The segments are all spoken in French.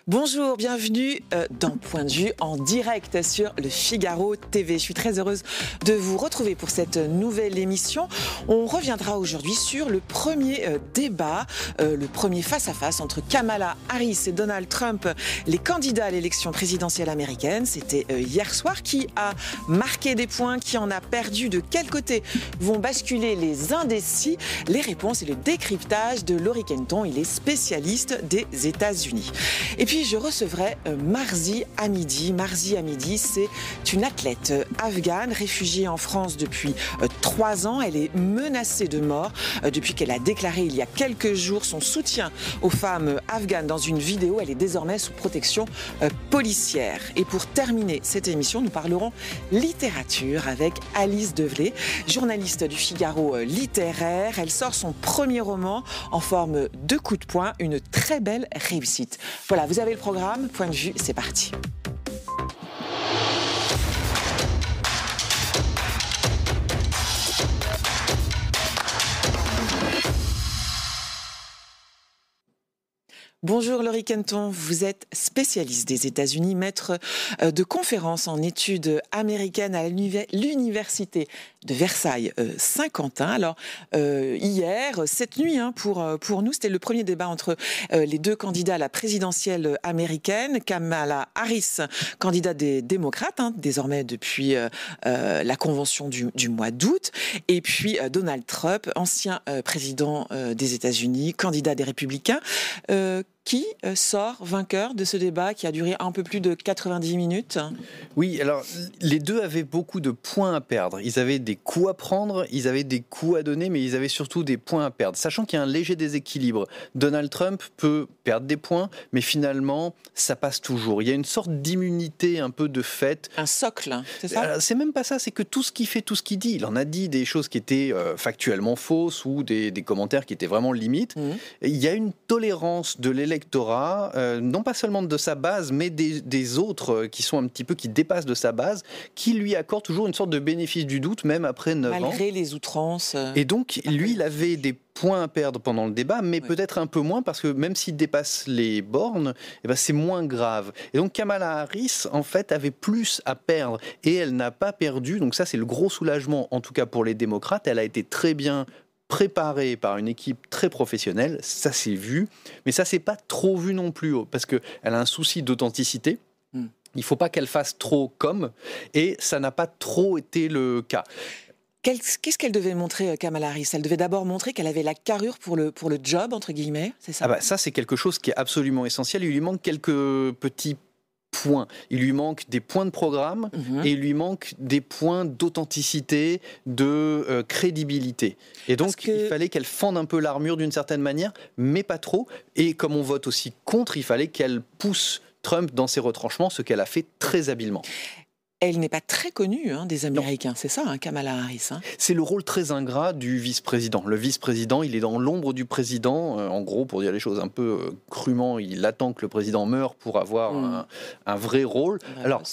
Bonjour, bienvenue dans Point de vue en direct sur le Figaro TV. Je suis très heureuse de vous retrouver pour cette nouvelle émission. On reviendra aujourd'hui sur le premier débat, le premier face-à-face entre Kamala Harris et Donald Trump, les candidats à l'élection présidentielle américaine. C'était hier soir. Qui a marqué des points, qui en a perdu, de quel côté vont basculer les indécis? Les réponses et le décryptage de Laurie Kenton, il est spécialiste des États-Unis. Et puis je recevrai Marzi Hamidi. Marzi Hamidi, c'est une athlète afghane, réfugiée en France depuis 3 ans. Elle est menacée de mort depuis qu'elle a déclaré il y a quelques jours son soutien aux femmes afghanes dans une vidéo. Elle est désormais sous protection policière. Et pour terminer cette émission, nous parlerons littérature avec Alice Develay, journaliste du Figaro littéraire. Elle sort son premier roman en forme de coup de poing, une très belle réussite. Voilà, vous avez le programme, Point de vue, c'est parti. Bonjour Laurie Kenton, vous êtes spécialiste des États-Unis, maître de conférences en études américaines à l'université de Versailles-Saint-Quentin. Alors hier, cette nuit, pour nous, c'était le premier débat entre les deux candidats à la présidentielle américaine. Kamala Harris, candidat des démocrates, désormais depuis la convention du mois d'août, et puis Donald Trump, ancien président des États-Unis, candidat des républicains. Qui sort vainqueur de ce débat qui a duré un peu plus de 90 minutes? Oui, alors les deux avaient beaucoup de points à perdre. Ils avaient des coups à prendre, ils avaient des coups à donner, mais ils avaient surtout des points à perdre. Sachant qu'il y a un léger déséquilibre. Donald Trump peut perdre des points, mais finalement, ça passe toujours. Il y a une sorte d'immunité un peu de fait. Un socle, c'est ça? C'est même pas ça, c'est que tout ce qu'il fait, tout ce qu'il dit, il en a dit des choses qui étaient factuellement fausses ou des commentaires qui étaient vraiment limites. Il y a une tolérance de l'électorat, non pas seulement de sa base, mais des autres qui sont un petit peu, qui dépassent de sa base, qui lui accordent toujours une sorte de bénéfice du doute, même après 9 ans. Malgré les outrances. Et donc, lui, il avait des points à perdre pendant le débat, mais peut-être un peu moins, parce que même s'il dépasse les bornes, c'est moins grave. Et donc, Kamala Harris, en fait, avait plus à perdre, et elle n'a pas perdu. Donc ça, c'est le gros soulagement, en tout cas pour les démocrates. Elle a été très bien préparée par une équipe très professionnelle, ça s'est vu, mais ça s'est pas trop vu non plus, parce qu'elle a un souci d'authenticité. Il ne faut pas qu'elle fasse trop comme, et ça n'a pas trop été le cas. Qu'est-ce qu'elle devait montrer, Kamala Harris? Elle devait d'abord montrer qu'elle avait la carrure pour le job, entre guillemets, c'est ça? Ça, c'est quelque chose qui est absolument essentiel. Il lui manque quelques petits points. Il lui manque des points de programme et il lui manque des points d'authenticité, de crédibilité. Et donc, il fallait qu'elle fende un peu l'armure d'une certaine manière, mais pas trop. Et comme on vote aussi contre, il fallait qu'elle pousse Trump dans ses retranchements, ce qu'elle a fait très habilement. Elle n'est pas très connue des Américains, c'est ça, Kamala Harris. C'est le rôle très ingrat du vice-président. Le vice-président, il est dans l'ombre du président. En gros, pour dire les choses un peu crûment, il attend que le président meure pour avoir un vrai rôle. Alors,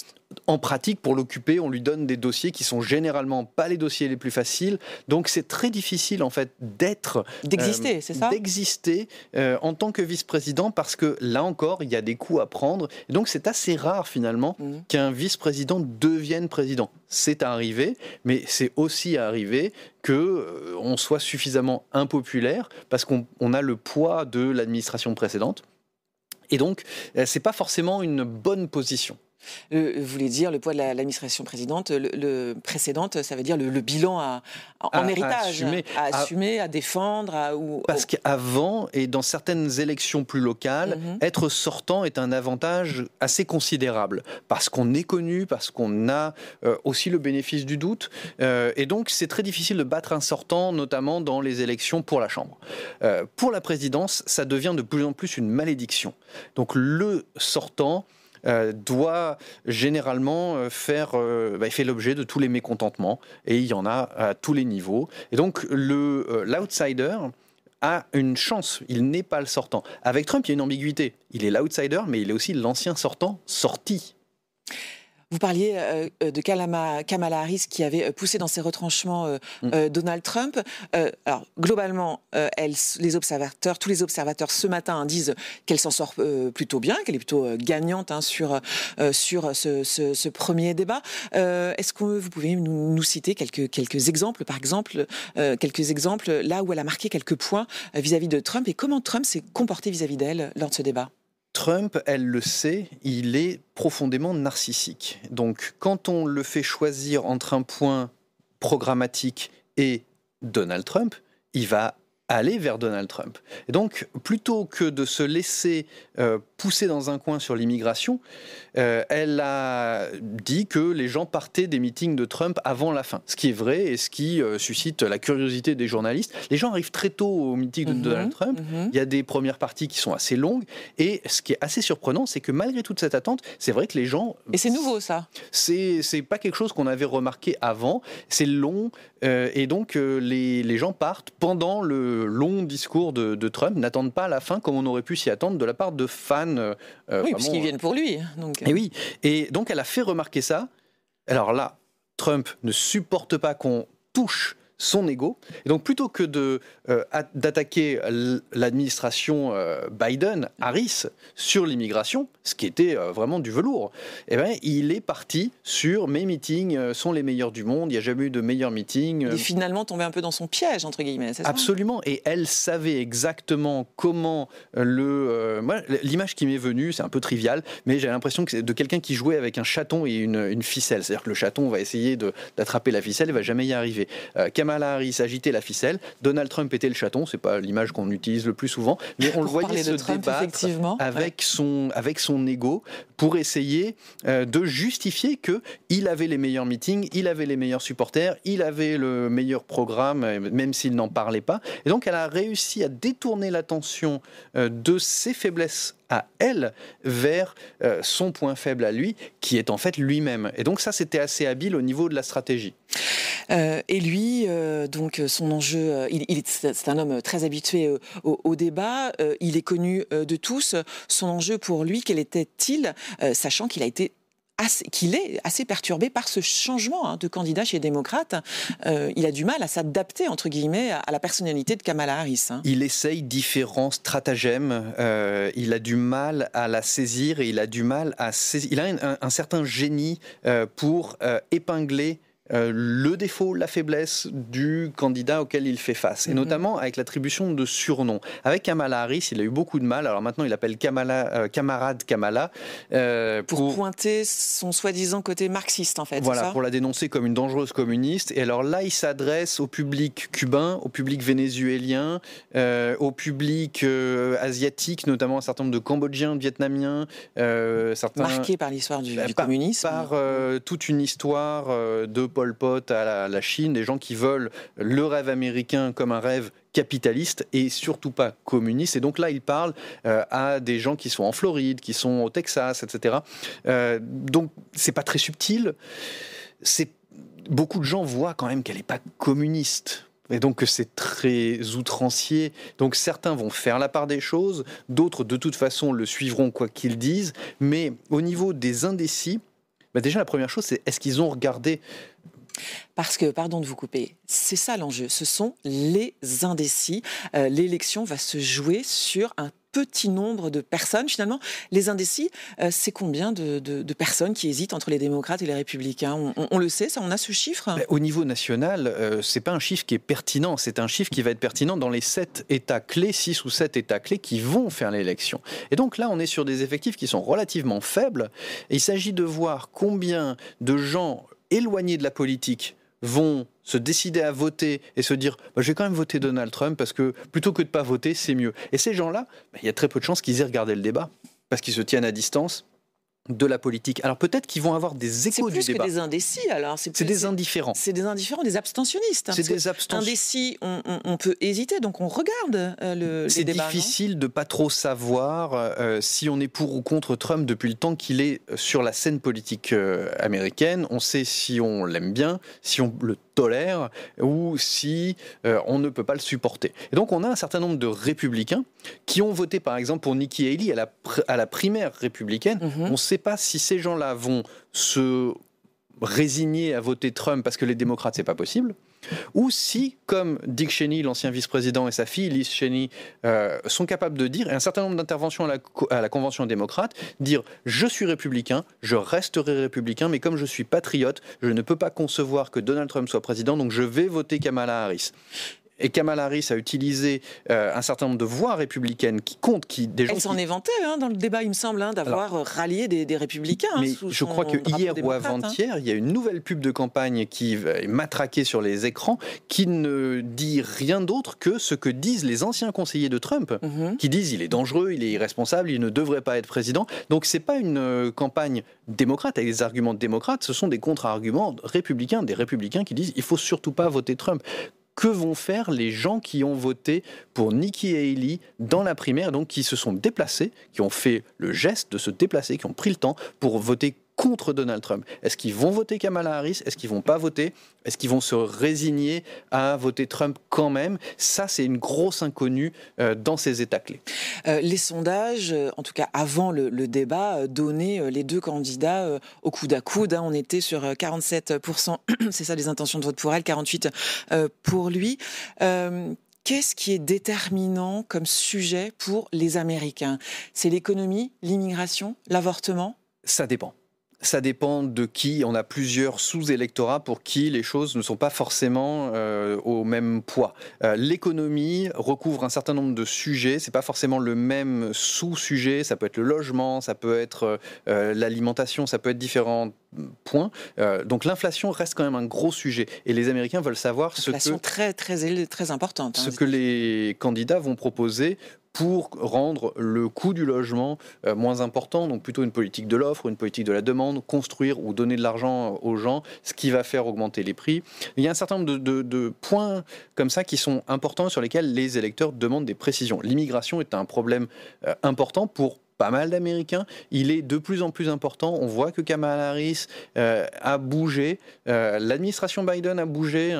en pratique, pour l'occuper, on lui donne des dossiers qui sont généralement pas les dossiers les plus faciles. Donc, c'est très difficile, en fait, d'exister, c'est ça? D'exister en tant que vice-président, parce que, là encore, il y a des coups à prendre. Et donc, c'est assez rare, finalement, qu'un vice-président devienne président. C'est arrivé, mais c'est aussi arrivé qu'on soit suffisamment impopulaire, parce qu'on a le poids de l'administration précédente. Et donc, c'est pas forcément une bonne position. Vous voulez dire le poids de l'administration précédente, ça veut dire le bilan en héritage, à assumer, à défendre. Parce qu'avant, et dans certaines élections plus locales, être sortant est un avantage assez considérable. Parce qu'on est connu, parce qu'on a aussi le bénéfice du doute. Et donc, c'est très difficile de battre un sortant, notamment dans les élections pour la Chambre. Pour la présidence, ça devient de plus en plus une malédiction. Donc, le sortant doit généralement il fait l'objet de tous les mécontentements, et il y en a à tous les niveaux. Et donc l'outsider a une chance, il n'est pas le sortant. Avec Trump, il y a une ambiguïté. Il est l'outsider, mais il est aussi l'ancien sortant sorti. Vous parliez de Kamala Harris qui avait poussé dans ses retranchements Donald Trump. Alors globalement, tous les observateurs ce matin disent qu'elle s'en sort plutôt bien, qu'elle est plutôt gagnante sur ce premier débat. Est-ce que vous pouvez nous citer quelques exemples, par exemple, quelques exemples là où elle a marqué quelques points vis-à-vis de Trump et comment Trump s'est comporté vis-à-vis d'elle lors de ce débat? Trump, elle le sait, il est profondément narcissique. Donc, quand on le fait choisir entre un point programmatique et Donald Trump, il va aller vers Donald Trump. Et donc, plutôt que de se laisser pousser dans un coin sur l'immigration, elle a dit que les gens partaient des meetings de Trump avant la fin. Ce qui est vrai et ce qui suscite la curiosité des journalistes. Les gens arrivent très tôt au meeting de Donald Trump. Il y a des premières parties qui sont assez longues. Et ce qui est assez surprenant, c'est que malgré toute cette attente, c'est vrai que les gens... Et c'est nouveau, ça. C'est pas quelque chose qu'on avait remarqué avant. C'est long. Et donc, les gens partent pendant le long discours de Trump, n'attendent pas la fin comme on aurait pu s'y attendre de la part de fans. Oui, puisqu'ils viennent pour lui. Donc. Et oui, et donc elle a fait remarquer ça. Alors là, Trump ne supporte pas qu'on touche son ego. Et donc plutôt que d'attaquer l'administration Biden-Harris sur l'immigration, ce qui était vraiment du velours, eh ben, il est parti sur mes meetings sont les meilleurs du monde, il n'y a jamais eu de meilleurs meetings. Il est finalement tombé un peu dans son piège, entre guillemets, c'est ça ? Absolument, et elle savait exactement comment moi, l'image qui m'est venue, c'est un peu trivial, mais j'ai l'impression que c'est de quelqu'un qui jouait avec un chaton et une ficelle. C'est-à-dire que le chaton va essayer d'attraper la ficelle et va jamais y arriver. Kamala Harris agitait la ficelle, Donald Trump était le chaton, c'est pas l'image qu'on utilise le plus souvent, mais on le voyait se débattre avec son ego pour essayer de justifier qu'il avait les meilleurs meetings, il avait les meilleurs supporters, il avait le meilleur programme, même s'il n'en parlait pas. Et donc elle a réussi à détourner l'attention de ses faiblesses à elle vers son point faible à lui, qui est en fait lui-même. Et donc ça, c'était assez habile au niveau de la stratégie. Et lui, donc son enjeu, c'est un homme très habitué au débat, il est connu de tous. Son enjeu pour lui, quel était-il, sachant qu'il est assez perturbé par ce changement de candidat chez les démocrates. Il a du mal à s'adapter, entre guillemets, à la personnalité de Kamala Harris. Il essaye différents stratagèmes, il a du mal à la saisir et il a du mal à saisir. Il a un certain génie pour épingler le défaut, la faiblesse du candidat auquel il fait face, et notamment avec l'attribution de surnoms. Avec Kamala Harris, il a eu beaucoup de mal. Alors maintenant, il appelle camarade Kamala pour pointer son soi-disant côté marxiste, en fait. Voilà, c'est ça ? pour la dénoncer comme une dangereuse communiste. Et alors là, il s'adresse au public cubain, au public vénézuélien, au public asiatique, notamment un certain nombre de Cambodgiens, de Vietnamiens, certains marqués par l'histoire du communisme, par toute une histoire de Pol Pot à la Chine, des gens qui veulent le rêve américain comme un rêve capitaliste et surtout pas communiste. Et donc là, il parle à des gens qui sont en Floride, qui sont au Texas, etc. Donc, c'est pas très subtil. Beaucoup de gens voient quand même qu'elle n'est pas communiste. Et donc c'est très outrancier. Donc certains vont faire la part des choses, d'autres de toute façon le suivront quoi qu'ils disent. Mais au niveau des indécis, déjà la première chose, c'est est-ce qu'ils ont regardé ? Parce que, pardon de vous couper, c'est ça l'enjeu, ce sont les indécis. L'élection va se jouer sur un petit nombre de personnes. Finalement, les indécis, c'est combien de personnes qui hésitent entre les démocrates et les républicains ? On le sait, ça, on a ce chiffre ? Au niveau national, c'est pas un chiffre qui est pertinent, c'est un chiffre qui va être pertinent dans les 7 États clés, 6 ou 7 États clés qui vont faire l'élection. Et donc là, on est sur des effectifs qui sont relativement faibles, et il s'agit de voir combien de gens éloignés de la politique vont se décider à voter et se dire je vais quand même voter Donald Trump parce que plutôt que de pas voter, c'est mieux. Et ces gens-là, il y a très peu de chances qu'ils aient regardé le débat parce qu'ils se tiennent à distance de la politique. Alors peut-être qu'ils vont avoir des échos du débat. C'est plus que des indécis alors. C'est des indifférents. C'est des indifférents, des abstentionnistes. C'est des indécis, on peut hésiter, donc on regarde les débats. C'est difficile de pas trop savoir si on est pour ou contre Trump depuis le temps qu'il est sur la scène politique américaine. On sait si on l'aime bien, si on le tolère ou si on ne peut pas le supporter. Et donc on a un certain nombre de républicains qui ont voté par exemple pour Nikki Haley à la primaire républicaine. On ne sait pas si ces gens-là vont se résigner à voter Trump parce que les démocrates c'est pas possible, ou si, comme Dick Cheney, l'ancien vice-président, et sa fille Liz Cheney sont capables de dire, et un certain nombre d'interventions à la Convention démocrate, dire « je suis républicain, je resterai républicain, mais comme je suis patriote, je ne peux pas concevoir que Donald Trump soit président, donc je vais voter Kamala Harris ». Et Kamala Harris a utilisé un certain nombre de voix républicaines qui comptent, Elle s'en est vantée dans le débat, il me semble, d'avoir rallié des républicains. Mais je crois que hier ou avant-hier, il y a une nouvelle pub de campagne qui est matraquée sur les écrans, qui ne dit rien d'autre que ce que disent les anciens conseillers de Trump, qui disent il est dangereux, il est irresponsable, il ne devrait pas être président. Donc c'est pas une campagne démocrate avec des arguments démocrates, ce sont des contre-arguments républicains, des républicains qui disent il faut surtout pas voter Trump. Que vont faire les gens qui ont voté pour Nikki Haley dans la primaire, donc qui se sont déplacés, qui ont fait le geste de se déplacer, qui ont pris le temps pour voter contre Donald Trump? Est-ce qu'ils vont voter Kamala Harris? Est-ce qu'ils vont pas voter? Est-ce qu'ils vont se résigner à voter Trump quand même? Ça, c'est une grosse inconnue dans ces États clés. Les sondages, en tout cas avant le débat, donnaient les deux candidats au coude à coude. On était sur 47%, c'est ça les intentions de vote pour elle, 48% pour lui. Qu'est-ce qui est déterminant comme sujet pour les Américains? C'est l'économie, l'immigration, l'avortement? Ça dépend. Ça dépend de qui. On a plusieurs sous-électorats pour qui les choses ne sont pas forcément au même poids. L'économie recouvre un certain nombre de sujets. C'est pas forcément le même sous-sujet. Ça peut être le logement, ça peut être l'alimentation, ça peut être différents points. Donc l'inflation reste quand même un gros sujet. Et les Américains veulent savoir l'inflation très importante. Ce que les candidats vont proposer pour rendre le coût du logement moins important, donc plutôt une politique de l'offre, une politique de la demande, construire ou donner de l'argent aux gens, ce qui va faire augmenter les prix. Il y a un certain nombre de points comme ça qui sont importants sur lesquels les électeurs demandent des précisions. L'immigration est un problème important pour pas mal d'Américains. Il est de plus en plus important. On voit que Kamala Harris a bougé. L'administration Biden a bougé.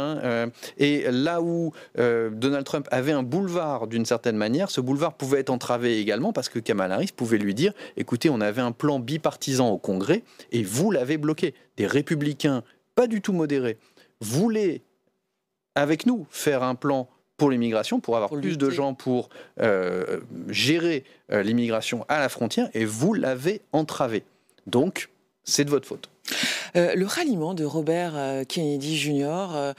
Et là où Donald Trump avait un boulevard d'une certaine manière, ce boulevard pouvait être entravé également parce que Kamala Harris pouvait lui dire « Écoutez, on avait un plan bipartisan au Congrès et vous l'avez bloqué. Des républicains pas du tout modérés voulaient, avec nous, faire un plan pour l'immigration, pour avoir plus de gens pour gérer l'immigration à la frontière, et vous l'avez entravé. Donc, c'est de votre faute. Le ralliement de Robert Kennedy Jr.,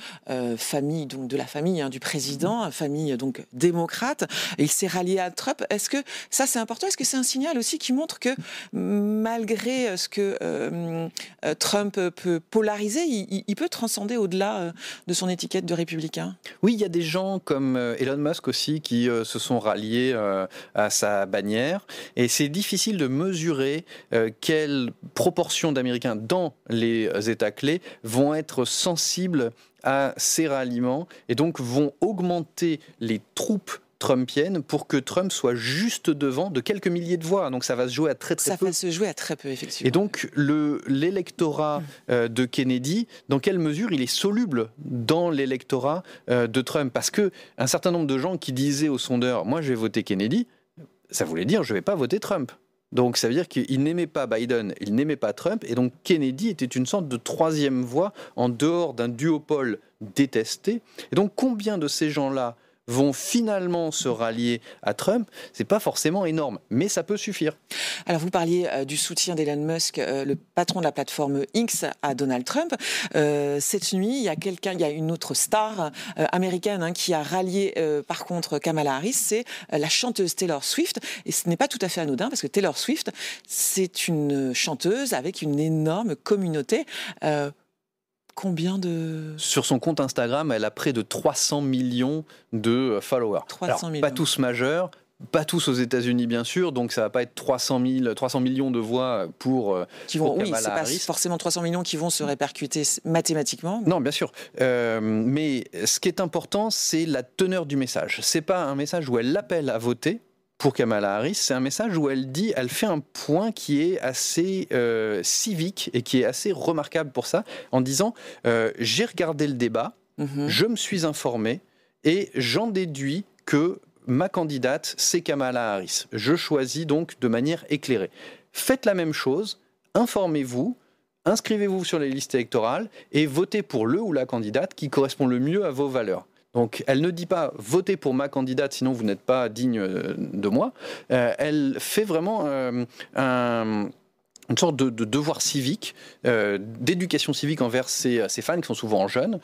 famille donc de la famille du président, famille donc démocrate, il s'est rallié à Trump. Est-ce que ça c'est important? Est-ce que c'est un signal aussi qui montre que malgré ce que Trump peut polariser, il peut transcender au-delà de son étiquette de républicain? Oui, il y a des gens comme Elon Musk aussi qui se sont ralliés à sa bannière, et c'est difficile de mesurer quelle proportion d'Américains dans les États clés vont être sensibles à ces ralliements et donc vont augmenter les troupes trumpiennes pour que Trump soit juste devant de quelques milliers de voix. Donc ça va se jouer à très peu. Ça va se jouer à très peu, effectivement. Et donc l'électorat de Kennedy, dans quelle mesure il est soluble dans l'électorat de Trump? Parce que un certain nombre de gens qui disaient aux sondeurs « moi je vais voter Kennedy », ça voulait dire « je ne vais pas voter Trump ». Donc ça veut dire qu'il n'aimait pas Biden, il n'aimait pas Trump, et donc Kennedy était une sorte de troisième voie en dehors d'un duopole détesté. Et donc combien de ces gens-là vont finalement se rallier à Trump? C'est pas forcément énorme, mais ça peut suffire. Alors vous parliez du soutien d'Elon Musk, le patron de la plateforme X, à Donald Trump. Cette nuit, il y a une autre star américaine qui a rallié par contre Kamala Harris, c'est la chanteuse Taylor Swift. Et ce n'est pas tout à fait anodin parce que Taylor Swift, c'est une chanteuse avec une énorme communauté. Combien de... Sur son compte Instagram, elle a près de 300 millions de followers. 300 millions. Pas tous majeurs, pas tous aux États-Unis bien sûr, donc ça va pas être 300 millions de voix pour oui, c'est pas forcément 300 millions qui vont se répercuter mathématiquement. Non, bien sûr. Mais ce qui est important, c'est la teneur du message. C'est pas un message où elle l'appelle à voter. pour Kamala Harris, c'est un message où elle fait un point qui est assez civique et qui est assez remarquable pour ça, en disant j'ai regardé le débat, je me suis informé et j'en déduis que ma candidate, c'est Kamala Harris. Je choisis donc de manière éclairée. Faites la même chose, informez-vous, inscrivez-vous sur les listes électorales et votez pour le ou la candidate qui correspond le mieux à vos valeurs. Donc, elle ne dit pas votez pour ma candidate, sinon vous n'êtes pas digne de moi. Elle fait vraiment une sorte de devoir civique, d'éducation civique envers ses fans qui sont souvent jeunes.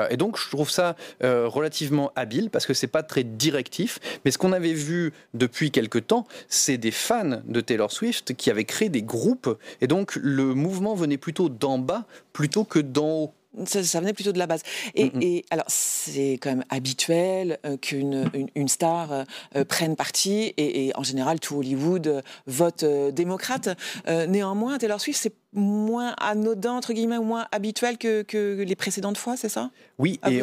Et donc, je trouve ça relativement habile parce que c'est pas très directif. Mais ce qu'on avait vu depuis quelque temps, c'est des fans de Taylor Swift qui avaient créé des groupes. Et donc, le mouvement venait plutôt d'en bas plutôt que d'en haut. Ça venait plutôt de la base. Et alors, c'est quand même habituel qu'une star prenne parti et en général, tout Hollywood vote démocrate. Néanmoins, Taylor Swift, c'est moins anodin, entre guillemets, ou moins habituel que les précédentes fois, c'est ça ? Oui, et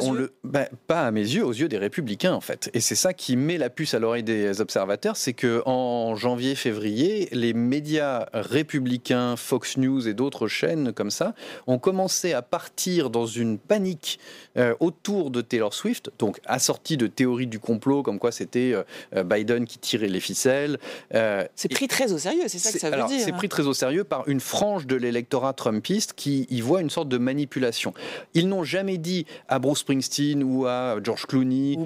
pas à mes yeux, aux yeux des républicains, en fait. Et c'est ça qui met la puce à l'oreille des observateurs, c'est qu'en janvier-février, les médias républicains, Fox News et d'autres chaînes comme ça, ont commencé à partir dans une panique autour de Taylor Swift, donc assortie de théories du complot, comme quoi c'était Biden qui tirait les ficelles. C'est pris très au sérieux, c'est ça que ça veut dire. C'est pris très au sérieux par une frange de l'électorat trumpiste qui y voit une sorte de manipulation. Ils n'ont jamais dit à Bruce Springsteen ou à George Clooney ou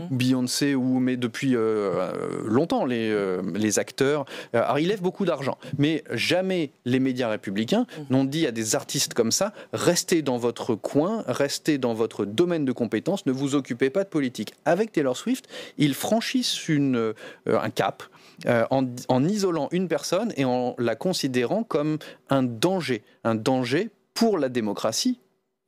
Beyoncé, mais depuis longtemps les acteurs. Alors ils lèvent beaucoup d'argent, mais jamais les médias républicains n'ont dit à des artistes comme ça restez dans votre coin, restez dans votre domaine de compétences, ne vous occupez pas de politique. Avec Taylor Swift, ils franchissent un cap. En isolant une personne et en la considérant comme un danger pour la démocratie,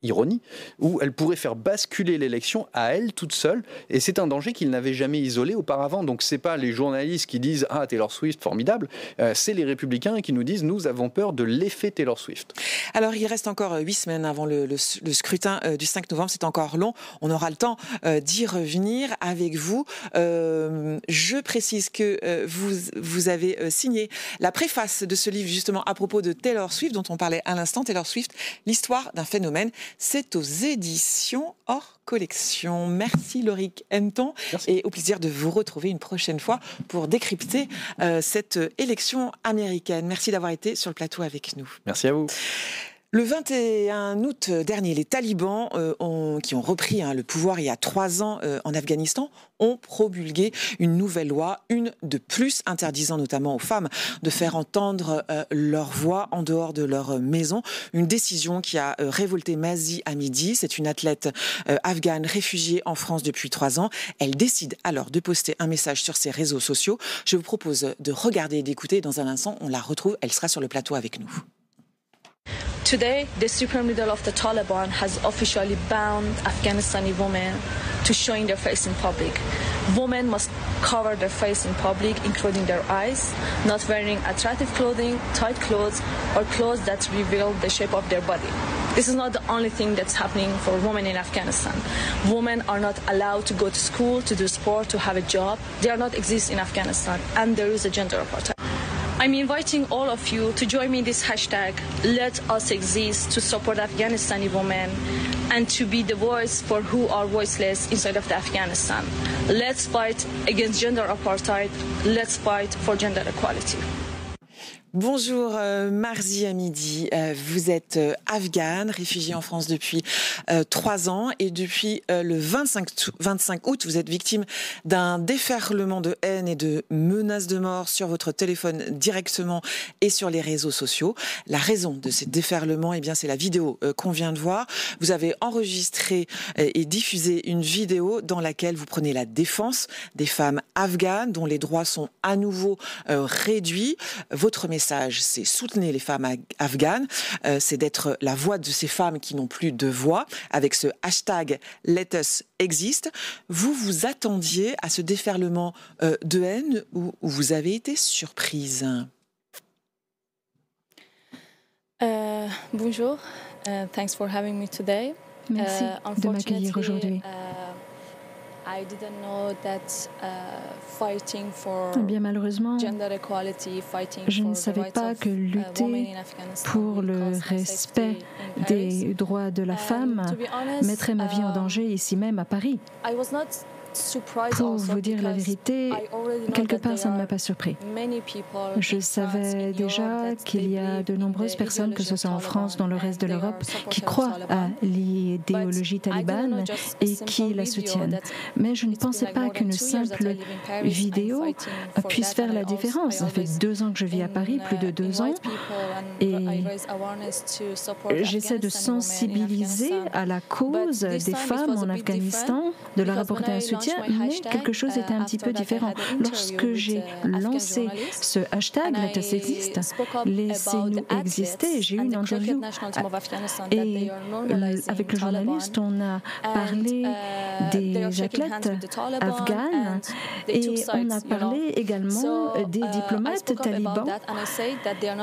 ironie, où elle pourrait faire basculer l'élection à elle toute seule, et c'est un danger qu'il n'avait jamais isolé auparavant. Donc c'est pas les journalistes qui disent « Ah, Taylor Swift, formidable », c'est les républicains qui nous disent « Nous avons peur de l'effet Taylor Swift ». Alors il reste encore 8 semaines avant le scrutin du 5 novembre, c'est encore long, on aura le temps d'y revenir avec vous. Je précise que vous avez signé la préface de ce livre justement à propos de Taylor Swift, dont on parlait à l'instant, Taylor Swift, l'histoire d'un phénomène. C'est aux éditions Hors Collection. Merci Lauric Henneton. Et au plaisir de vous retrouver une prochaine fois pour décrypter cette élection américaine. Merci d'avoir été sur le plateau avec nous. Merci à vous. Le 21 août dernier, les talibans qui ont repris le pouvoir il y a 3 ans en Afghanistan ont promulgué une nouvelle loi, une de plus, interdisant notamment aux femmes de faire entendre leur voix en dehors de leur maison. Une décision qui a révolté Mahsa Amini. C'est une athlète afghane réfugiée en France depuis 3 ans. Elle décide alors de poster un message sur ses réseaux sociaux. Je vous propose de regarder et d'écouter. Dans un instant, on la retrouve. Elle sera sur le plateau avec nous. Today, the supreme leader of the Taliban has officially banned Afghanistani women to showing their face in public. Women must cover their face in public, including their eyes, not wearing attractive clothing, tight clothes, or clothes that reveal the shape of their body. This is not the only thing that's happening for women in Afghanistan. Women are not allowed to go to school, to do sport, to have a job. They are not exist in Afghanistan, and there is a gender apartheid. I'm inviting all of you to join me in this hashtag, Let Us Exist, to support Afghanistani women and to be the voice for who are voiceless inside of Afghanistan. Let's fight against gender apartheid. Let's fight for gender equality. Bonjour Mahsa Amini, vous êtes afghane, réfugiée en France depuis 3 ans et depuis le 25 août, vous êtes victime d'un déferlement de haine et de menaces de mort sur votre téléphone directement et sur les réseaux sociaux. La raison de ces déferlements, eh bien, c'est la vidéo qu'on vient de voir. Vous avez enregistré et diffusé une vidéo dans laquelle vous prenez la défense des femmes afghanes dont les droits sont à nouveau réduits. Votre message, c'est soutenir les femmes afghanes, c'est d'être la voix de ces femmes qui n'ont plus de voix, avec ce hashtag Let Us Exist. Vous vous attendiez à ce déferlement de haine ou vous avez été surprise? Bonjour, thanks for having me today. Merci de m'accueillir aujourd'hui. Eh bien, malheureusement, je ne savais pas que lutter pour le respect des droits de la femme mettrait ma vie en danger ici même à Paris. Pour vous dire la vérité, quelque part, ça ne m'a pas surpris. Je savais déjà qu'il y a de nombreuses personnes, que ce soit en France, dans le reste de l'Europe, qui croient à l'idéologie talibane et qui la soutiennent. Mais je ne pensais pas qu'une simple vidéo puisse faire la différence. Ça fait 2 ans que je vis à Paris, plus de 2 ans, et j'essaie de sensibiliser à la cause des femmes en Afghanistan, de leur apporter un soutien, mais quelque chose était un petit peu différent. Lorsque j'ai lancé ce hashtag « Let us exist », laissez-nous exister, j'ai eu une interview et avec le journaliste, on a parlé des athlètes afghanes et on a parlé également des diplomates talibans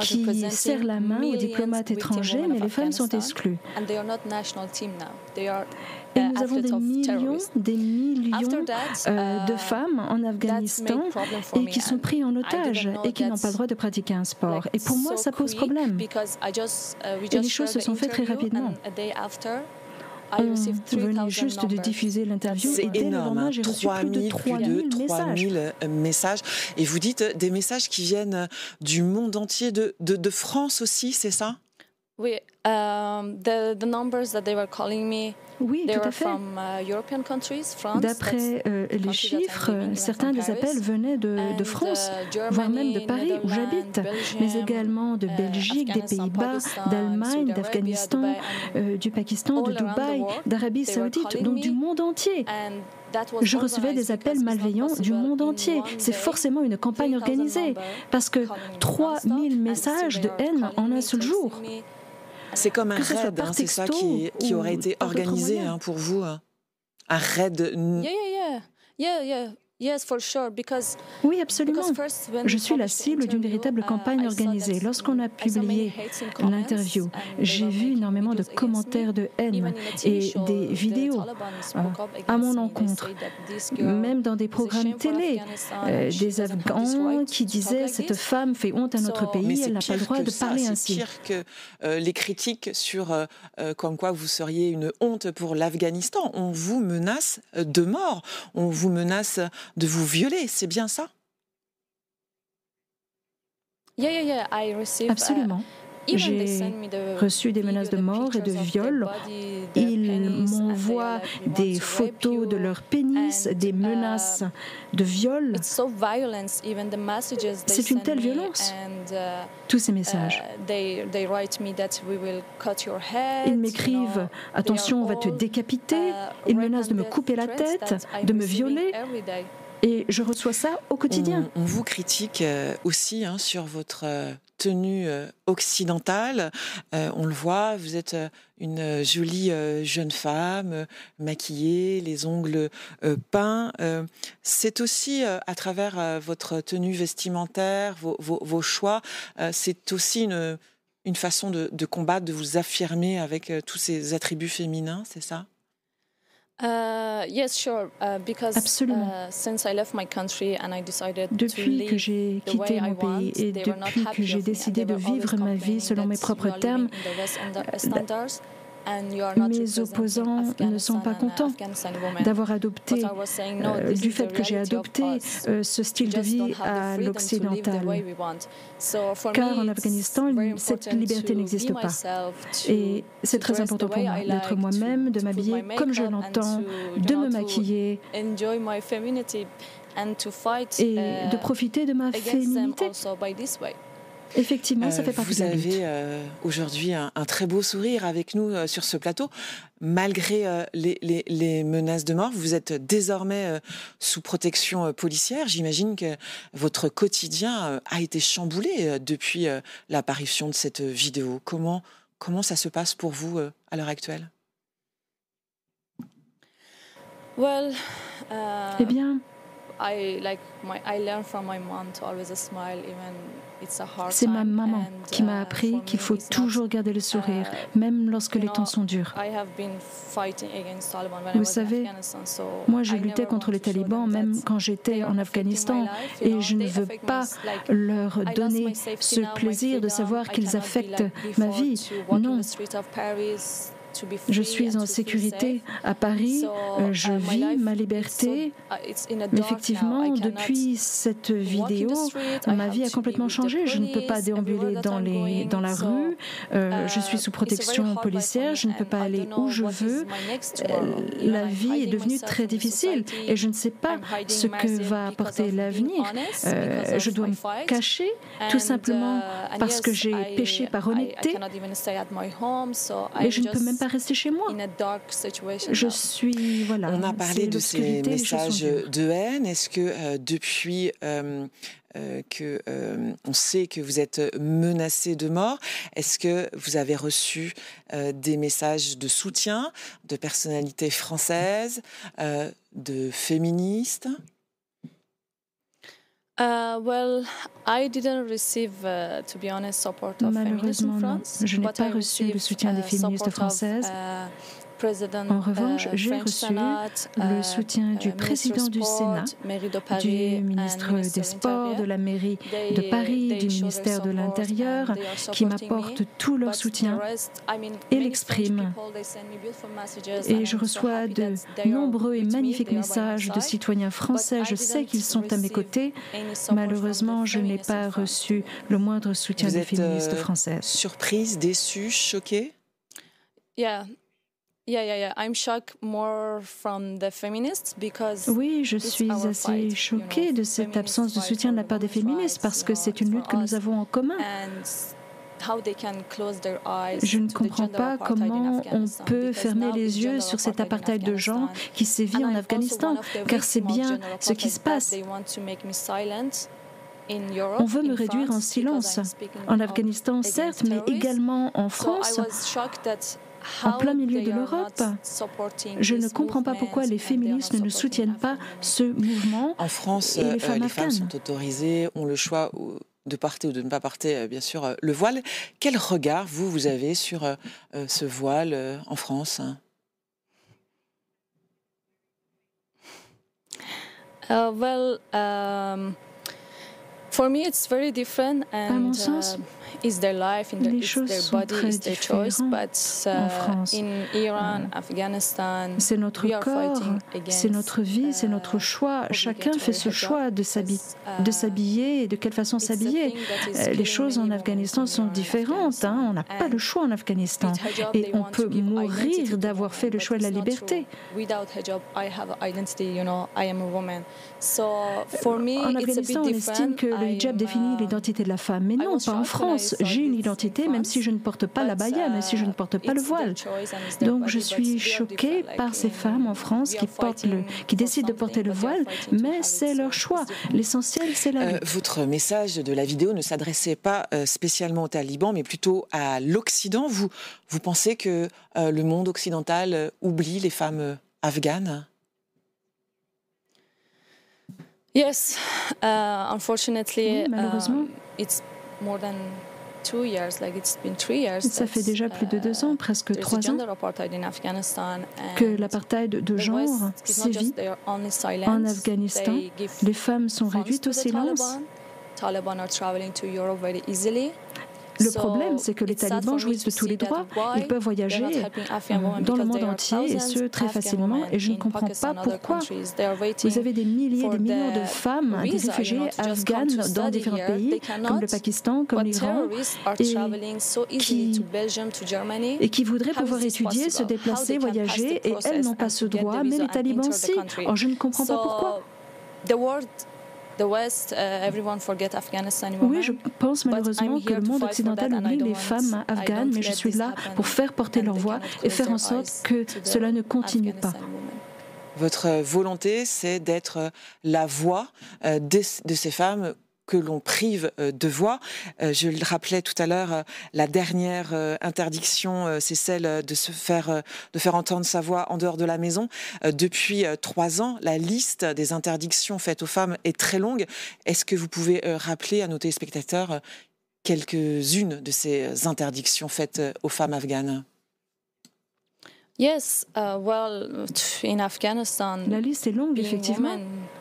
qui serrent la main aux diplomates étrangers, mais les femmes sont exclues. Et nous avons des millions de femmes en Afghanistan et qui sont prises en otage et qui n'ont pas le droit de pratiquer un sport. Et pour moi, ça pose problème. Et les choses se sont faites très rapidement. On venait juste de diffuser l'interview et dès le lendemain, j'ai reçu plus de 3000 messages. Et vous dites des messages qui viennent du monde entier, de France aussi, c'est ça? Oui, the numbers that they were calling me, oui, tout à fait. D'après les chiffres, certains des appels venaient de France, voire même de Paris, où j'habite, mais également de Belgique, des Pays-Bas, d'Allemagne, d'Afghanistan, du Pakistan, de Dubaï, d'Arabie Saoudite, donc du monde entier. Je recevais des appels malveillants du monde entier. C'est forcément une campagne organisée, parce que 3000 messages de haine en un seul jour. C'est comme un raid, c'est ça qui aurait été organisé pour vous, un raid. Oui, absolument. Je suis la cible d'une véritable campagne organisée. Lorsqu'on a publié l'interview, j'ai vu énormément de commentaires de haine et des vidéos à mon encontre, même dans des programmes télé, des Afghans qui disaient « cette femme fait honte à notre pays, elle n'a pas le droit de parler ainsi ». C'est pire que les critiques sur comme quoi vous seriez une honte pour l'Afghanistan. On vous menace de mort, on vous menace de vous violer, c'est bien ça? Absolument. J'ai reçu des menaces de mort et de viol. Ils m'envoient des photos de leur pénis, des menaces de viol. C'est une telle violence, tous ces messages. Ils m'écrivent « Attention, on va te décapiter ». Ils menacent de me couper la tête, de me violer. Et je reçois ça au quotidien. On vous critique aussi sur votre tenue occidentale. On le voit, vous êtes une jolie jeune femme, maquillée, les ongles peints. C'est aussi à travers votre tenue vestimentaire, vos choix, c'est aussi une façon de combattre, de vous affirmer avec tous ces attributs féminins, c'est ça? Absolument. Depuis que j'ai quitté mon pays et depuis que j'ai décidé de vivre ma vie selon mes propres termes, mes opposants ne sont pas contents d'avoir adopté, du fait que j'ai adopté ce style de vie à l'occidental. Car en Afghanistan, cette liberté n'existe pas. Et c'est très important pour moi d'être moi-même, de m'habiller comme je l'entends, de me maquiller et de profiter de ma féminité. Effectivement, ça fait partie de la lutte. Vous avez aujourd'hui un très beau sourire avec nous sur ce plateau. Malgré les menaces de mort, vous êtes désormais sous protection policière. J'imagine que votre quotidien a été chamboulé depuis l'apparition de cette vidéo. Comment ça se passe pour vous à l'heure actuelle? Eh bien, C'est ma maman qui m'a appris qu'il faut toujours garder le sourire, même lorsque les temps sont durs. Vous savez, moi j'ai lutté contre les talibans même quand j'étais en Afghanistan et je ne veux pas leur donner ce plaisir de savoir qu'ils affectent ma vie. Non. Je suis en sécurité à Paris, je vis ma liberté, mais effectivement, depuis cette vidéo, ma vie a complètement changé. Je ne peux pas déambuler dans la rue, je suis sous protection policière, je ne peux pas aller où je veux. La vie est devenue très difficile et je ne sais pas ce que va apporter l'avenir. Je dois me cacher, tout simplement parce que j'ai péché par honnêteté et je ne peux même pas rester chez moi. Je suis, voilà. On a parlé de ces messages de haine. Est-ce que depuis on sait que vous êtes menacé de mort, est-ce que vous avez reçu des messages de soutien de personnalités françaises, de féministes? Malheureusement, non. Je n'ai pas reçu le soutien des féministes françaises. En revanche, j'ai reçu le soutien du président du Sénat, du ministre des Sports, de la mairie de Paris, du ministère de l'Intérieur, qui m'apportent tout leur soutien et l'expriment. Et je reçois de nombreux et magnifiques messages de citoyens français. Je sais qu'ils sont à mes côtés. Malheureusement, je n'ai pas reçu le moindre soutien des féministes françaises. Surprise, déçue, choquée? Oui, je suis assez choquée de cette absence de soutien de la part des féministes parce que c'est une lutte que nous avons en commun. Je ne comprends pas comment on peut fermer les yeux sur cet apartheid de genre qui sévit en Afghanistan, car c'est bien ce qui se passe. On veut me réduire en silence. En Afghanistan, certes, mais également en France. En plein milieu de l'Europe, je ne comprends pas pourquoi les féministes ne soutiennent pas ce mouvement. En France, les femmes sont autorisées, ont le choix de porter ou de ne pas porter, bien sûr, le voile. Quel regard, vous avez sur ce voile en France? À mon sens, les choses sont très différentes en France. C'est notre corps, c'est notre vie, c'est notre choix. Chacun fait ce choix de s'habiller et de quelle façon s'habiller. Les choses en Afghanistan sont différentes. On n'a pas le choix en Afghanistan. Et on peut mourir d'avoir fait le choix de la liberté. En Afghanistan, on estime que le hijab définit l'identité de la femme. Mais non, pas en France. J'ai une identité, même si je ne porte pas la baya, même si je ne porte pas le voile. Donc je suis choquée par ces femmes en France qui décident de porter le voile, mais c'est leur choix. L'essentiel, c'est la lutte. Votre message de la vidéo ne s'adressait pas spécialement aux talibans, mais plutôt à l'Occident. Vous pensez que le monde occidental oublie les femmes afghanes? Yes, unfortunately, oui, malheureusement. It's more than 2 years, like it's been 3 years. Ça fait déjà plus de 2 ans, presque 3 ans, que l'apartheid de genre sévit en Afghanistan. Les femmes sont réduites au silence. Le problème, c'est que les talibans jouissent de tous les droits. Ils peuvent voyager dans le monde entier, et ce, très facilement. Et je ne comprends pas pourquoi. Vous avez des milliers, des millions de femmes, des réfugiés afghanes dans différents pays, comme le Pakistan, comme l'Iran, et qui voudraient pouvoir étudier, se déplacer, voyager, et elles n'ont pas ce droit, mais les talibans, si. Or, je ne comprends pas pourquoi. Oui, je pense malheureusement que le monde occidental oublie les femmes afghanes, mais je suis là pour faire porter leur voix et faire en sorte que cela ne continue pas. Votre volonté, c'est d'être la voix de ces femmes que l'on prive de voix. Je le rappelais tout à l'heure, la dernière interdiction, c'est celle de faire entendre sa voix en dehors de la maison. Depuis 3 ans, la liste des interdictions faites aux femmes est très longue. Est-ce que vous pouvez rappeler à nos téléspectateurs quelques-unes de ces interdictions faites aux femmes afghanes? Yes, well, in Afghanistan, la liste est longue, effectivement.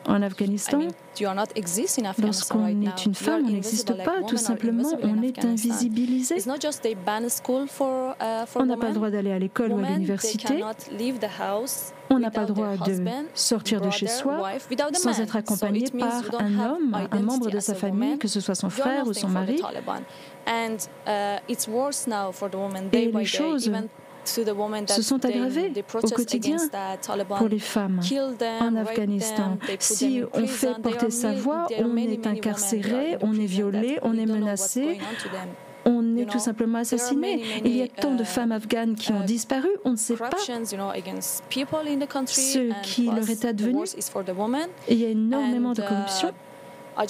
En Afghanistan, lorsqu'on est une femme, on n'existe pas, tout simplement, on est invisibilisé. On n'a pas le droit d'aller à l'école ou à l'université. On n'a pas le droit de sortir de chez soi sans être accompagné par un homme, un membre de sa famille, que ce soit son frère ou son mari. Et les choses se sont aggravées au quotidien pour les femmes en Afghanistan. Si on fait porter sa voix, on est incarcéré, on est violé, on est menacé, on est tout simplement assassiné. Il y a tant de femmes afghanes qui ont disparu, on ne sait pas ce qui leur est advenu. Il y a énormément de corruption. Mais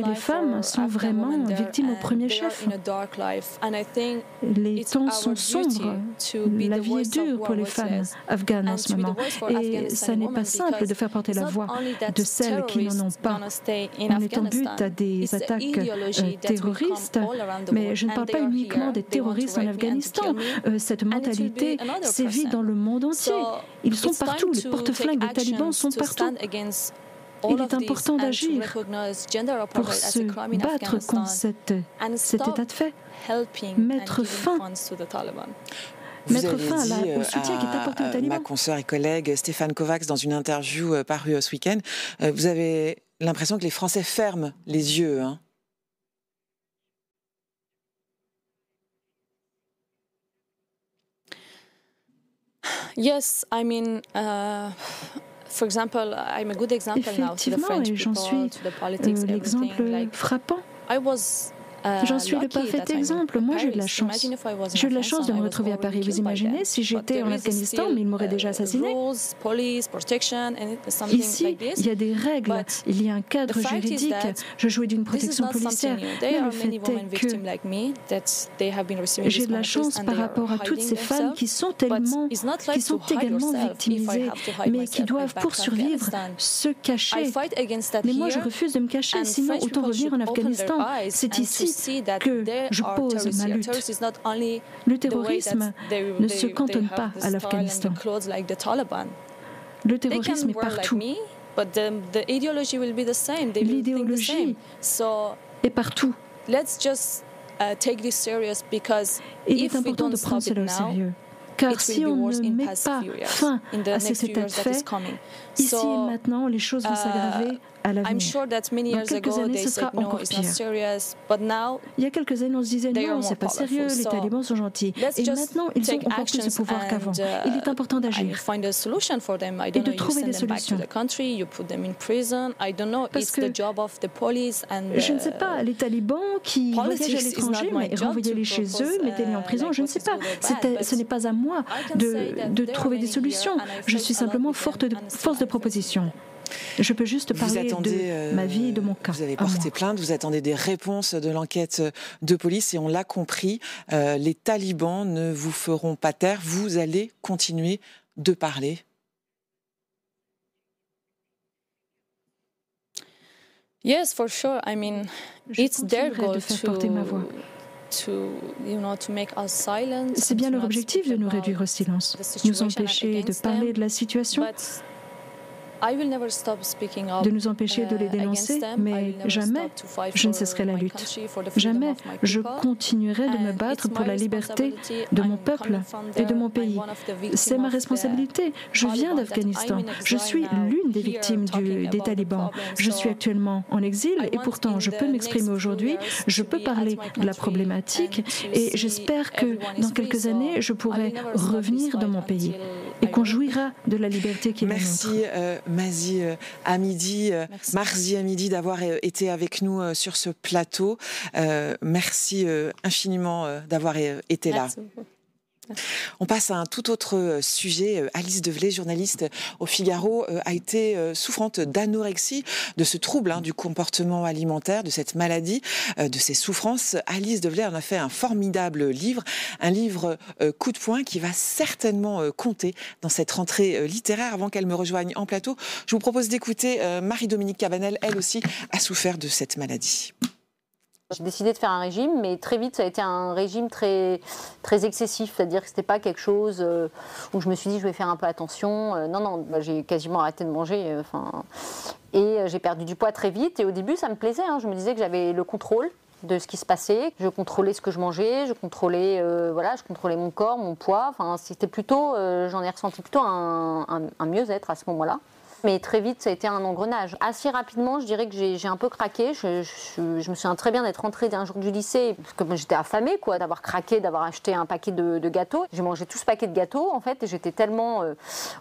les femmes sont vraiment victimes au premier chef. Les temps sont sombres. La vie est dure pour les femmes afghanes en ce moment. Et ça n'est pas simple de faire porter la voix de celles qui n'en ont pas. On est en but à des attaques terroristes, mais je ne parle pas uniquement des terroristes en Afghanistan. Cette mentalité sévit dans le monde entier. Ils sont partout. Les porte-flingues des talibans sont partout. Il est important d'agir pour se battre contre cet état de fait, mettre fin au soutien qui est apporté aux talibans. Ma consoeur et collègue Stéphane Kovacs, dans une interview parue ce week-end, vous avez l'impression que les Français ferment les yeux. Hein. Yes, I mean. Effectivement, et j'en suis l'exemple frappant. J'en suis le parfait exemple. Moi, j'ai eu de la chance. J'ai eu de la chance de me retrouver à Paris. Vous imaginez, si j'étais en Afghanistan, mais ils m'auraient déjà assassiné. Ici, il y a des règles, il y a un cadre juridique. Je jouis d'une protection policière. Mais le fait est que j'ai de la chance par rapport à toutes ces femmes qui sont également victimisées, mais qui doivent, pour survivre, se cacher. Mais moi, je refuse de me cacher, sinon autant revenir en Afghanistan. C'est ici que je pose ma lutte. Le terrorisme ne se cantonne pas à l'Afghanistan. Le terrorisme est partout. L'idéologie est partout. Il est important de prendre cela au sérieux. Car si on ne met pas fin à cet état de fait, ici et maintenant, les choses vont s'aggraver à l'avenir. Dans quelques années, ce sera encore pire. Il y a quelques années, on se disait non, c'est pas sérieux, les talibans sont gentils. Et maintenant, ils ont encore plus de pouvoir qu'avant. Il est important d'agir et de trouver des solutions. Parce que je ne sais pas, les talibans qui voyagent à l'étranger, mais renvoyez-les chez eux, mettez-les en prison, je ne sais pas. Ce n'est pas à moi de trouver des solutions. Je suis simplement force de proposition. Je peux juste parler de ma vie et de mon cas. Vous avez porté plainte, vous attendez des réponses de l'enquête de police et on l'a compris, les talibans ne vous feront pas taire, vous allez continuer de parler. Yes, for sure. I mean, it's their goal de faire porter ma voix. C'est bien leur objectif de nous réduire au silence, nous empêcher de parler de la situation, de nous empêcher de les dénoncer, mais jamais je ne cesserai la lutte. Jamais je continuerai de me battre pour la liberté de mon peuple et de mon pays. C'est ma responsabilité. Je viens d'Afghanistan. Je suis l'une des victimes des talibans. Je suis actuellement en exil et pourtant je peux m'exprimer aujourd'hui, je peux parler de la problématique et j'espère que dans quelques années, je pourrai revenir dans mon pays et qu'on jouira de la liberté qui est la nôtre. Marzie Hamidi d'avoir été avec nous sur ce plateau. Merci infiniment d'avoir été là. On passe à un tout autre sujet. Alice Develay, journaliste au Figaro, a été souffrante d'anorexie, de ce trouble du comportement alimentaire, de cette maladie, de ces souffrances. Alice Develay en a fait un formidable livre, un livre coup de poing qui va certainement compter dans cette rentrée littéraire. Avant qu'elle me rejoigne en plateau, je vous propose d'écouter Marie-Dominique Cabanel. Elle aussi a souffert de cette maladie. J'ai décidé de faire un régime, mais très vite, ça a été un régime très, très excessif. C'est-à-dire que ce n'était pas quelque chose où je me suis dit, je vais faire un peu attention. Non, j'ai quasiment arrêté de manger. Et j'ai perdu du poids très vite. Et au début, ça me plaisait. Je me disais que j'avais le contrôle de ce qui se passait. Je contrôlais ce que je mangeais, je contrôlais mon corps, mon poids. C'était plutôt, j'en ai ressenti plutôt un mieux-être à ce moment-là. Mais très vite, ça a été un engrenage. Assez rapidement, je dirais que j'ai un peu craqué. Je me souviens très bien d'être rentrée d'un jour du lycée, parce que j'étais affamée, d'avoir craqué, d'avoir acheté un paquet de gâteaux. J'ai mangé tout ce paquet de gâteaux, en fait, et j'étais tellement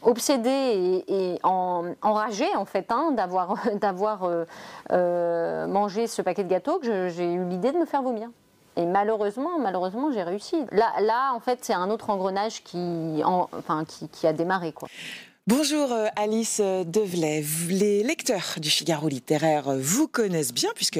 obsédée et enragée, en fait, d'avoir mangé ce paquet de gâteaux, que j'ai eu l'idée de me faire vomir. Et malheureusement, j'ai réussi. Là, en fait, c'est un autre engrenage qui a démarré, quoi. Bonjour Alice Develay. Les lecteurs du Figaro littéraire vous connaissent bien puisque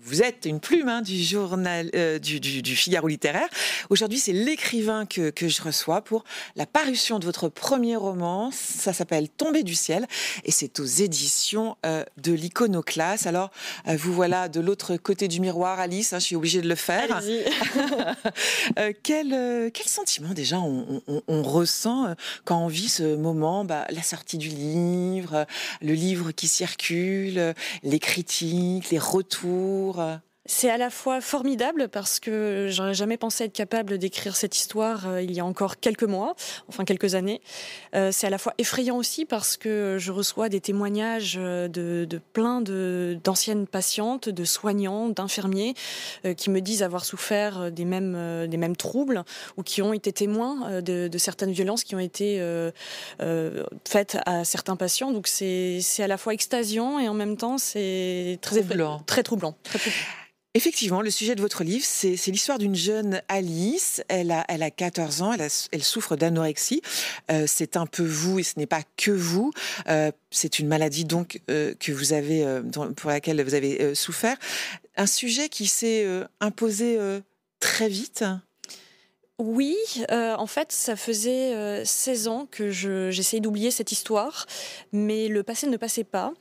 vous êtes une plume du journal du Figaro littéraire. Aujourd'hui, c'est l'écrivain que je reçois pour la parution de votre premier roman. Ça s'appelle Tombé du ciel et c'est aux éditions de l'Iconoclaste. Alors, vous voilà de l'autre côté du miroir, Alice. Je suis obligée de le faire. Allez-y. Quel sentiment déjà on ressent quand on vit ce moment, la sortie du livre, le livre qui circule, les critiques, les retours? C'est à la fois formidable parce que j'aurais jamais pensé être capable d'écrire cette histoire il y a encore quelques années. C'est à la fois effrayant aussi parce que je reçois des témoignages de plein d'anciennes patientes, de soignants, d'infirmiers qui me disent avoir souffert des mêmes troubles ou qui ont été témoins de certaines violences qui ont été faites à certains patients. Donc c'est à la fois extasiant et en même temps c'est très troublant. Très troublant. Effectivement, le sujet de votre livre, c'est l'histoire d'une jeune Alice. Elle a 14 ans, elle souffre d'anorexie. C'est un peu vous et ce n'est pas que vous. C'est une maladie donc que vous avez, pour laquelle vous avez souffert. Un sujet qui s'est imposé très vite. Oui, en fait, ça faisait 16 ans que j'essayais d'oublier cette histoire, mais le passé ne passait pas.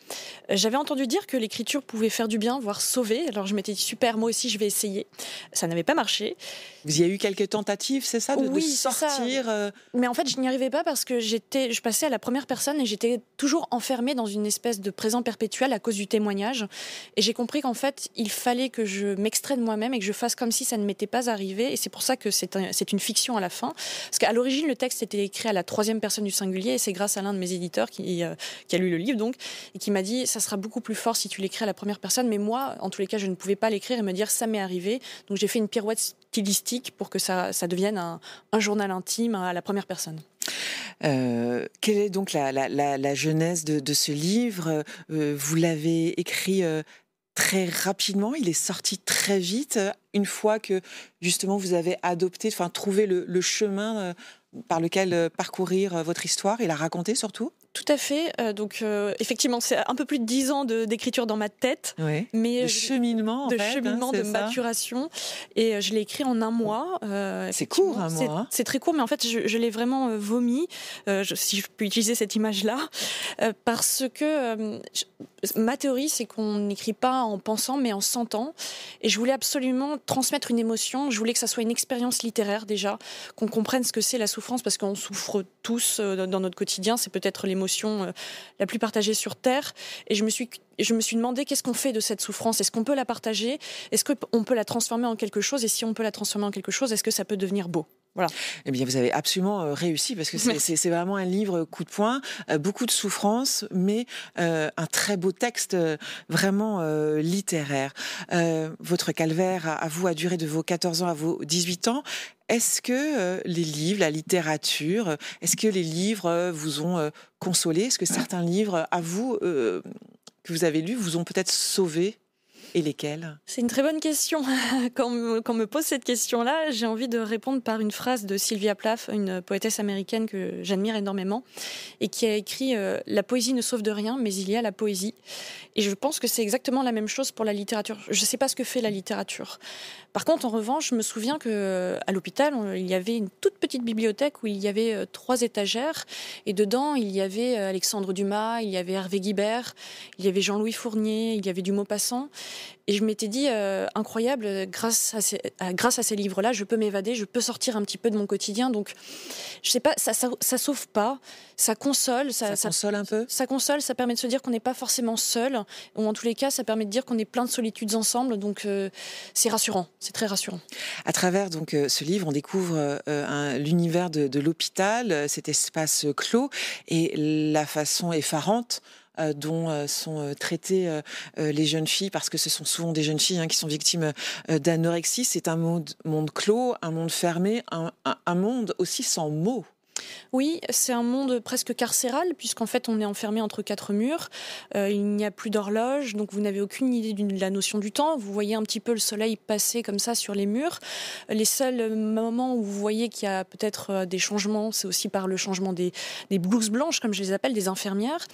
J'avais entendu dire que l'écriture pouvait faire du bien, voire sauver, alors je m'étais dit super, moi aussi je vais essayer. Ça n'avait pas marché. Vous y a eu quelques tentatives, c'est ça, de sortir Mais en fait, je n'y arrivais pas parce que je passais à la première personne et j'étais toujours enfermée dans une espèce de présent perpétuel à cause du témoignage. Et j'ai compris qu'en fait, il fallait que je m'extrais de moi-même et que je fasse comme si ça ne m'était pas arrivé. Et c'est pour ça que c'est une fiction à la fin. Parce qu'à l'origine, le texte était écrit à la troisième personne du singulier et c'est grâce à l'un de mes éditeurs qui a lu le livre donc et qui m'a dit ça sera beaucoup plus fort si tu l'écris à la première personne. Mais moi, en tous les cas, je ne pouvais pas l'écrire et me dire ça m'est arrivé. Donc j'ai fait une pirouette stylistique pour que ça devienne un journal intime à la première personne. Quelle est donc la genèse de ce livre? Vous l'avez écrit très rapidement, il est sorti très vite, une fois que justement vous avez trouvé le chemin par lequel parcourir votre histoire et la raconter surtout? Tout à fait. Donc, effectivement, c'est un peu plus de 10 ans d'écriture dans ma tête. Oui. Mais de cheminement, de maturation. Et je l'ai écrit en un mois. C'est court, un mois. C'est très court, mais en fait, je l'ai vraiment vomi, si je peux utiliser cette image-là, parce que ma théorie, c'est qu'on n'écrit pas en pensant, mais en sentant. Et je voulais absolument transmettre une émotion. Je voulais que ça soit une expérience littéraire, déjà, qu'on comprenne ce que c'est la souffrance, parce qu'on souffre tous dans notre quotidien. C'est peut-être l'émotion la plus partagée sur Terre. Et je me suis demandé qu'est-ce qu'on fait de cette souffrance? Est-ce qu'on peut la partager? Est-ce qu'on peut la transformer en quelque chose? Et si on peut la transformer en quelque chose, est-ce que ça peut devenir beau? Voilà. Eh bien, vous avez absolument réussi parce que c'est vraiment un livre coup de poing, beaucoup de souffrance, mais un très beau texte vraiment littéraire. Votre calvaire à vous a duré de vos 14 ans à vos 18 ans. Est-ce que les livres, la littérature, est-ce que les livres vous ont consolé? Est-ce que certains livres, à vous, que vous avez lus, vous ont peut-être sauvé? et lesquels? C'est une très bonne question. Quand on me pose cette question-là, j'ai envie de répondre par une phrase de Sylvia Plath, une poétesse américaine que j'admire énormément, et qui a écrit « La poésie ne sauve de rien, mais il y a la poésie ». Et je pense que c'est exactement la même chose pour la littérature. Je ne sais pas ce que fait la littérature. Par contre, en revanche, je me souviens qu'à l'hôpital, il y avait une toute petite bibliothèque où il y avait 3 étagères, et dedans, il y avait Alexandre Dumas, il y avait Hervé Guibert, il y avait Jean-Louis Fournier, il y avait du Maupassant. Et je m'étais dit, incroyable, grâce à ces livres-là, je peux m'évader, je peux sortir un petit peu de mon quotidien. Donc, je sais pas, ça sauve pas, ça console. Ça console un peu. Ça console, ça permet de se dire qu'on n'est pas forcément seul, ou en tous les cas, ça permet de dire qu'on est plein de solitudes ensemble. Donc, c'est rassurant, c'est très rassurant. À travers donc ce livre, on découvre l'univers de l'hôpital, cet espace clos, et la façon effarante dont sont traitées les jeunes filles, parce que ce sont souvent des jeunes filles qui sont victimes d'anorexie. C'est un monde clos, un monde fermé, un monde aussi sans mots. Oui, c'est un monde presque carcéral, puisqu'en fait, on est enfermé entre 4 murs. Il n'y a plus d'horloge, donc vous n'avez aucune idée de la notion du temps. Vous voyez un petit peu le soleil passer comme ça sur les murs. Les seuls moments où vous voyez qu'il y a peut-être des changements, c'est aussi par le changement des blouses blanches, comme je les appelle, des infirmières.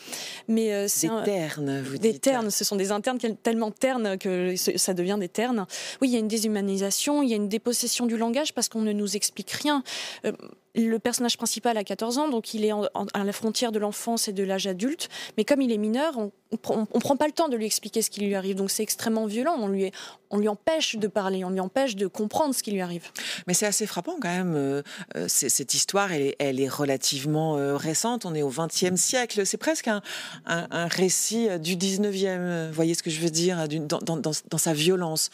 Mais c'est ternes, vous dites. Des ternes, ce sont des internes tellement ternes que ça devient des ternes. Oui, il y a une déshumanisation, il y a une dépossession du langage parce qu'on ne nous explique rien. Le personnage principal a 14 ans, donc il est à la frontière de l'enfance et de l'âge adulte. Mais comme il est mineur, on prend pas le temps de lui expliquer ce qui lui arrive. Donc c'est extrêmement violent. On lui empêche de parler, on lui empêche de comprendre ce qui lui arrive. Mais c'est assez frappant quand même. Cette histoire, elle est relativement récente. On est au XXe siècle. C'est presque un récit du XIXe. Vous voyez ce que je veux dire dans sa violence.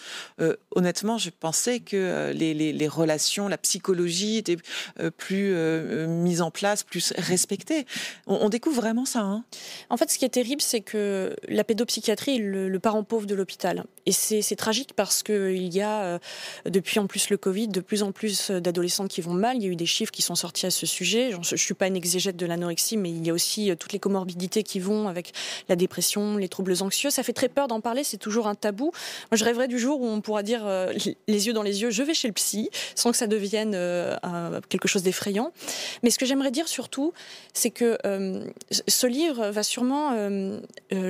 Honnêtement, je pensais que les relations, la psychologie étaient plus mise en place, plus respectée. On découvre vraiment ça. En fait, ce qui est terrible, c'est que la pédopsychiatrie est le parent pauvre de l'hôpital. Et c'est tragique parce qu'il y a, depuis en plus le Covid, de plus en plus d'adolescentes qui vont mal. Il y a eu des chiffres qui sont sortis à ce sujet. Je ne suis pas une exégète de l'anorexie, mais il y a aussi toutes les comorbidités qui vont avec la dépression, les troubles anxieux. Ça fait très peur d'en parler, c'est toujours un tabou. Moi, je rêverais du jour où on pourra dire les yeux dans les yeux, je vais chez le psy, sans que ça devienne quelque chose d'effrayant. Mais ce que j'aimerais dire surtout, c'est que ce livre va sûrement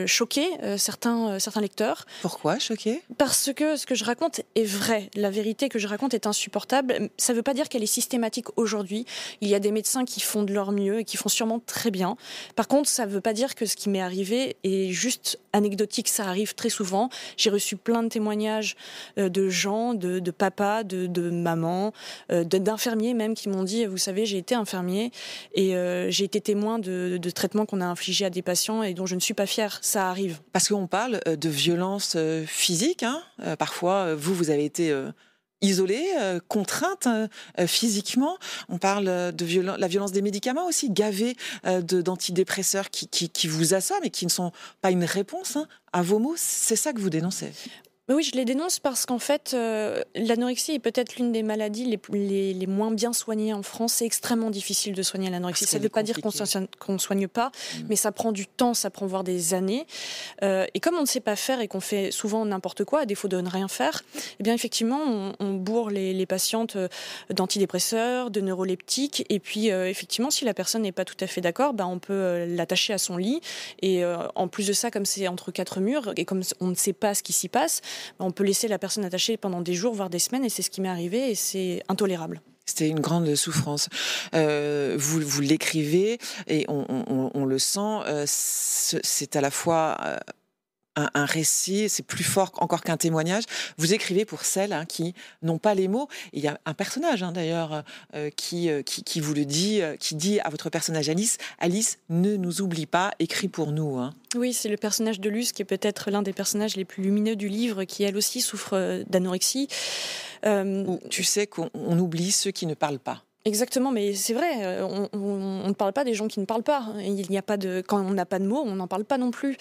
choquer certains lecteurs. Pourquoi choquer ? Parce que ce que je raconte est vrai. La vérité que je raconte est insupportable. Ça ne veut pas dire qu'elle est systématique aujourd'hui. Il y a des médecins qui font de leur mieux et qui font sûrement très bien. Par contre, ça ne veut pas dire que ce qui m'est arrivé est juste anecdotique. Ça arrive très souvent. J'ai reçu plein de témoignages de gens, de papas, de mamans, d'infirmiers même qui m'ont dit, vous savez, j'ai été infirmier et j'ai été témoin de traitements qu'on a infligés à des patients et dont je ne suis pas fière. Ça arrive. Parce qu'on parle de violence physique. Parfois, vous avez été isolée, contrainte physiquement. On parle de la violence des médicaments aussi, gavés d'antidépresseurs qui vous assomment et qui ne sont pas une réponse à vos maux. C'est ça que vous dénoncez. Oui, je les dénonce parce qu'en fait, l'anorexie est peut-être l'une des maladies les moins bien soignées en France. C'est extrêmement difficile de soigner l'anorexie. Ça ne veut pas dire qu'on ne soigne pas, mais ça prend du temps, ça prend voire des années. Et comme on ne sait pas faire et qu'on fait souvent n'importe quoi, à défaut de ne rien faire, eh bien effectivement, on bourre les patientes d'antidépresseurs, de neuroleptiques. Et puis, effectivement, si la personne n'est pas tout à fait d'accord, on peut l'attacher à son lit. Et en plus de ça, comme c'est entre 4 murs et comme on ne sait pas ce qui s'y passe, on peut laisser la personne attachée pendant des jours, voire des semaines, et c'est ce qui m'est arrivé, et c'est intolérable. C'était une grande souffrance. Vous l'écrivez, et on le sent, c'est à la fois un récit, c'est plus fort encore qu'un témoignage. Vous écrivez pour celles qui n'ont pas les mots. Il y a un personnage d'ailleurs qui vous le dit, qui dit à votre personnage Alice, ne nous oublie pas, écris pour nous. Oui, c'est le personnage de Luce qui est peut-être l'un des personnages les plus lumineux du livre, qui elle aussi souffre d'anorexie. Tu sais qu'on oublie ceux qui ne parlent pas. Exactement, mais c'est vrai, on ne parle pas des gens qui ne parlent pas. Quand on n'a pas de mots, on n'en parle pas non plus.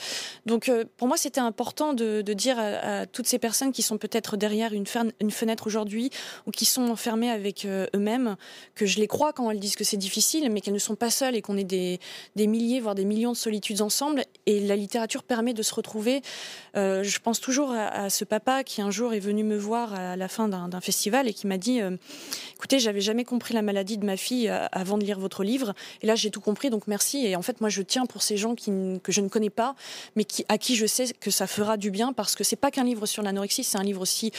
Donc pour moi, c'était important de dire à toutes ces personnes qui sont peut-être derrière une fenêtre aujourd'hui ou qui sont enfermées avec eux-mêmes, que je les crois quand elles disent que c'est difficile, mais qu'elles ne sont pas seules et qu'on est des milliers, voire des millions de solitudes ensemble. Et la littérature permet de se retrouver. Je pense toujours à ce papa qui un jour est venu me voir à la fin d'un festival et qui m'a dit écoutez, j'avais jamais compris la maladie de ma fille avant de lire votre livre, et là j'ai tout compris, donc merci. Et en fait moi je tiens pour ces gens que je ne connais pas, mais à qui je sais que ça fera du bien, parce que c'est pas qu'un livre sur l'anorexie, c'est un livre aussi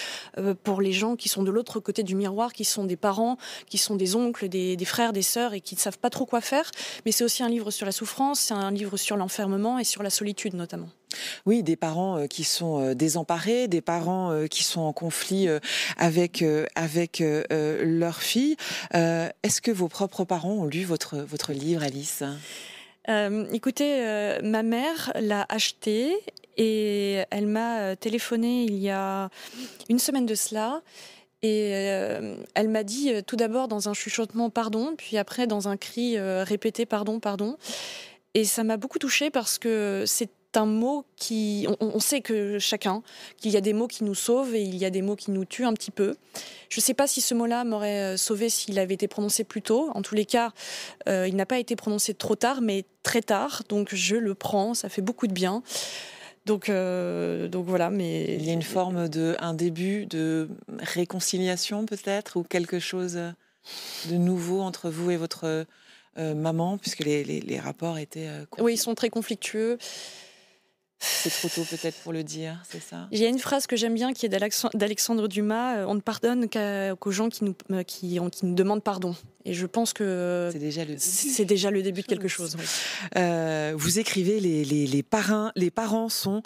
pour les gens qui sont de l'autre côté du miroir, qui sont des parents, qui sont des oncles, des frères, des sœurs, et qui ne savent pas trop quoi faire. Mais c'est aussi un livre sur la souffrance, c'est un livre sur l'enfermement et sur la solitude notamment. Oui, des parents qui sont désemparés, des parents qui sont en conflit avec leur fille. Est-ce que vos propres parents ont lu votre livre, Alice ? Écoutez, ma mère l'a acheté et elle m'a téléphoné il y a une semaine de cela. Et elle m'a dit tout d'abord dans un chuchotement « pardon », puis après dans un cri répété « pardon, pardon ». Et ça m'a beaucoup touchée parce que c'est un mot qui... On sait qu'il y a des mots qui nous sauvent et il y a des mots qui nous tuent un petit peu. Je ne sais pas si ce mot-là m'aurait sauvé s'il avait été prononcé plus tôt. En tous les cas, il n'a pas été prononcé trop tard, mais très tard. Donc je le prends, ça fait beaucoup de bien. Donc voilà, mais... Il y a une forme un début de réconciliation peut-être, ou quelque chose de nouveau entre vous et votre maman, puisque les rapports étaient... Oui, ils sont très conflictueux. C'est trop tôt peut-être pour le dire, c'est ça ? Il y a une phrase que j'aime bien qui est d'Alexandre Dumas, on ne pardonne qu'aux gens qui nous demandent pardon. Et je pense que c'est déjà le début de quelque chose. Oui. Vous écrivez, les parents sont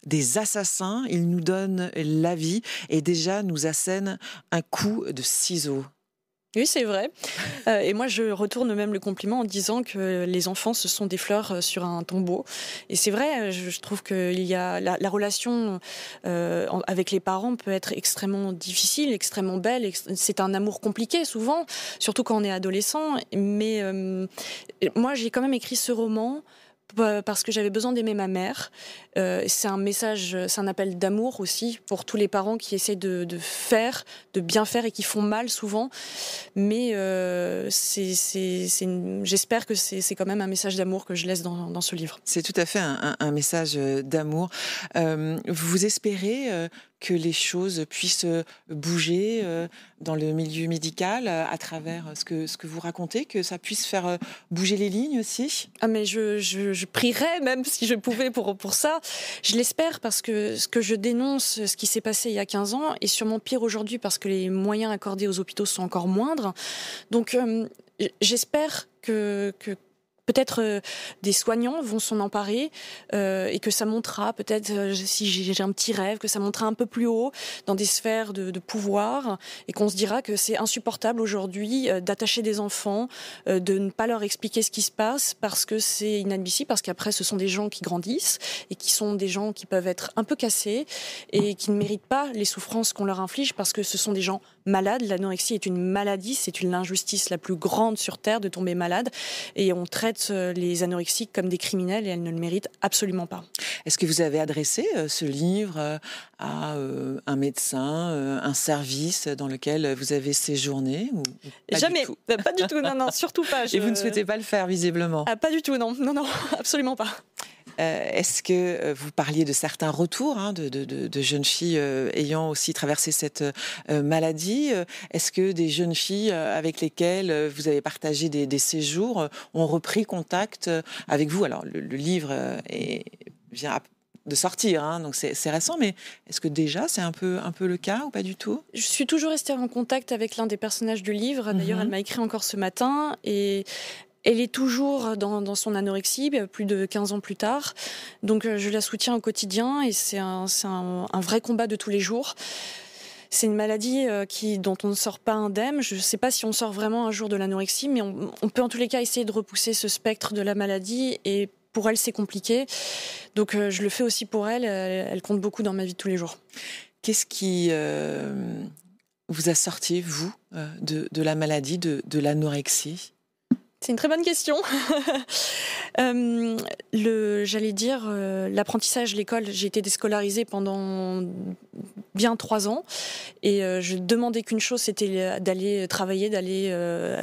des assassins, ils nous donnent la vie et déjà nous assènent un coup de ciseaux. Oui, c'est vrai. Et moi, je retourne même le compliment en disant que les enfants, ce sont des fleurs sur un tombeau. Et c'est vrai, je trouve que la relation avec les parents peut être extrêmement difficile, extrêmement belle. C'est un amour compliqué, souvent, surtout quand on est adolescent. Mais moi, j'ai quand même écrit ce roman parce que j'avais besoin d'aimer ma mère. C'est un message, c'est un appel d'amour aussi pour tous les parents qui essaient de bien faire et qui font mal souvent. Mais j'espère que c'est quand même un message d'amour que je laisse dans ce livre. C'est tout à fait un message d'amour. Vous espérez que les choses puissent bouger dans le milieu médical à travers ce que vous racontez, que ça puisse faire bouger les lignes aussi ? Ah mais je prierais même si je pouvais pour ça. Je l'espère parce que ce que je dénonce, ce qui s'est passé il y a 15 ans, est sûrement pire aujourd'hui parce que les moyens accordés aux hôpitaux sont encore moindres. Donc j'espère que peut-être des soignants vont s'en emparer et que ça montera, peut-être si j'ai un petit rêve, que ça montera un peu plus haut dans des sphères de pouvoir et qu'on se dira que c'est insupportable aujourd'hui d'attacher des enfants, de ne pas leur expliquer ce qui se passe parce que c'est inadmissible, parce qu'après ce sont des gens qui grandissent et qui sont des gens qui peuvent être un peu cassés et qui ne méritent pas les souffrances qu'on leur inflige parce que ce sont des gens malades. L'anorexie est une maladie, c'est l'injustice la plus grande sur Terre de tomber malade et on traite les anorexiques comme des criminels et elles ne le méritent absolument pas. Est-ce que vous avez adressé ce livre à un médecin, un service dans lequel vous avez séjourné ou pas Jamais, du tout pas du tout, non, surtout pas. Et vous ne souhaitez pas le faire visiblement ? Pas du tout, non, absolument pas. Est-ce que vous parliez de certains retours de jeunes filles ayant aussi traversé cette maladie ? Est-ce que des jeunes filles avec lesquelles vous avez partagé des séjours ont repris contact avec vous ? Alors le livre vient de sortir, donc c'est récent, mais est-ce que déjà c'est un peu le cas ou pas du tout ? Je suis toujours restée en contact avec l'un des personnages du livre. D'ailleurs, elle m'a écrit encore ce matin et elle est toujours dans son anorexie, plus de 15 ans plus tard. Donc je la soutiens au quotidien et c'est un vrai combat de tous les jours. C'est une maladie dont on ne sort pas indemne. Je ne sais pas si on sort vraiment un jour de l'anorexie, mais on peut en tous les cas essayer de repousser ce spectre de la maladie. Et pour elle, c'est compliqué. Donc je le fais aussi pour elle. Elle compte beaucoup dans ma vie de tous les jours. Qu'est-ce qui vous a sorti, vous, de la maladie, de l'anorexie ? C'est une très bonne question. J'allais dire, l'apprentissage, l'école, j'ai été déscolarisée pendant bien 3 ans et je demandais qu'une chose, c'était d'aller travailler, d'aller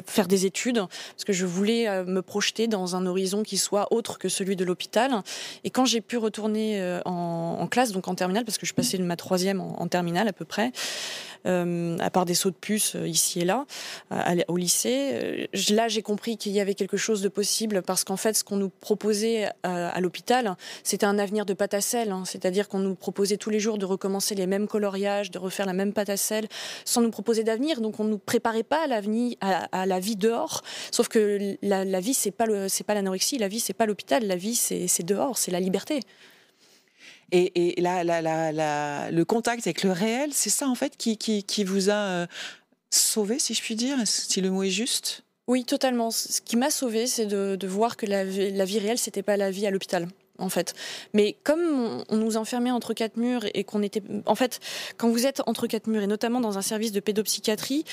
faire des études parce que je voulais me projeter dans un horizon qui soit autre que celui de l'hôpital. Et quand j'ai pu retourner en classe, donc en terminale, parce que je passais ma 3e en terminale à peu près, à part des sauts de puce ici et là, au lycée. Là, j'ai compris qu'il y avait quelque chose de possible parce qu'en fait, ce qu'on nous proposait à l'hôpital, c'était un avenir de pâte à sel. C'est-à-dire qu'on nous proposait tous les jours de recommencer les mêmes coloriages, de refaire la même pâte à sel, sans nous proposer d'avenir. Donc, on ne nous préparait pas à la vie dehors. Sauf que la vie, c'est pas l'anorexie, la vie, c'est pas l'hôpital, la vie, c'est dehors, c'est la liberté. Et le contact avec le réel, c'est ça en fait qui vous a sauvé, si je puis dire, si le mot est juste ? Oui, totalement. Ce qui m'a sauvée, c'est de voir que la vie réelle, c'était pas la vie à l'hôpital, en fait. Mais comme on nous enfermait entre 4 murs et qu'on était... En fait, quand vous êtes entre 4 murs, et notamment dans un service de pédopsychiatrie,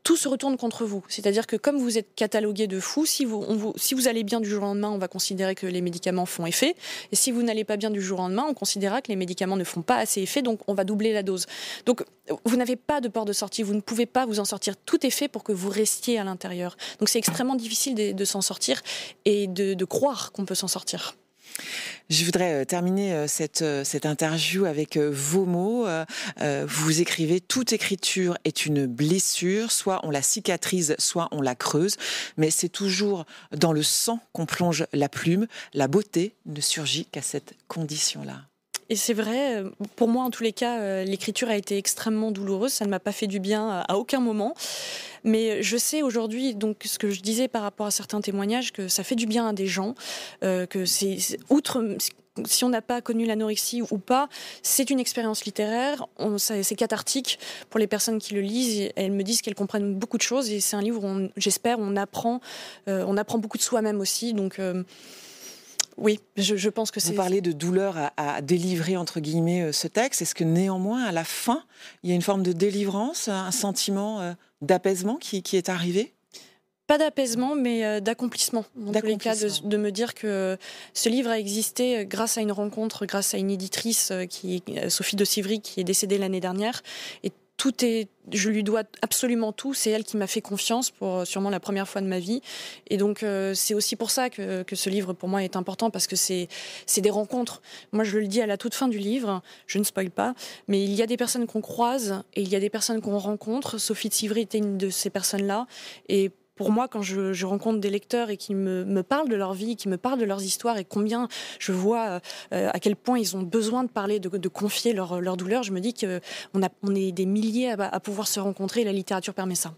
tout se retourne contre vous. C'est-à-dire que comme vous êtes catalogué de fou, si vous allez bien du jour au lendemain, on va considérer que les médicaments font effet. Et si vous n'allez pas bien du jour au lendemain, on considérera que les médicaments ne font pas assez effet, donc on va doubler la dose. Donc vous n'avez pas de porte de sortie, vous ne pouvez pas vous en sortir. Tout est fait pour que vous restiez à l'intérieur. Donc c'est extrêmement difficile de s'en sortir et de croire qu'on peut s'en sortir. Je voudrais terminer cette interview avec vos mots. Vous écrivez « Toute écriture est une blessure, soit on la cicatrise, soit on la creuse, mais c'est toujours dans le sang qu'on plonge la plume. La beauté ne surgit qu'à cette condition-là. » Et c'est vrai, pour moi en tous les cas, l'écriture a été extrêmement douloureuse, ça ne m'a pas fait du bien à aucun moment. Mais je sais aujourd'hui, donc ce que je disais par rapport à certains témoignages, que ça fait du bien à des gens, que outre... Si on n'a pas connu l'anorexie ou pas, c'est une expérience littéraire, c'est cathartique pour les personnes qui le lisent. Et elles me disent qu'elles comprennent beaucoup de choses et c'est un livre où, j'espère, on apprend beaucoup de soi-même aussi. Donc... oui, je pense que c'est... Vous parlez de douleur à délivrer, entre guillemets, ce texte. Est-ce que néanmoins, à la fin, il y a une forme de délivrance, un sentiment d'apaisement qui est arrivé ? Pas d'apaisement, mais d'accomplissement. Dans tous les cas, de me dire que ce livre a existé grâce à une rencontre, grâce à une éditrice, Sophie de Civry, qui est décédée l'année dernière. Et je lui dois absolument tout. C'est elle qui m'a fait confiance pour sûrement la première fois de ma vie. Et donc, c'est aussi pour ça que ce livre, pour moi, est important, parce que c'est des rencontres. Moi, je le dis à la toute fin du livre, je ne spoil pas, mais il y a des personnes qu'on croise et il y a des personnes qu'on rencontre. Sophie de Civry était une de ces personnes-là. Et pour moi, quand je rencontre des lecteurs et qui me parlent de leur vie, qui me parlent de leurs histoires et combien je vois à quel point ils ont besoin de parler, de confier leur douleur, je me dis qu'on est des milliers à pouvoir se rencontrer et la littérature permet ça.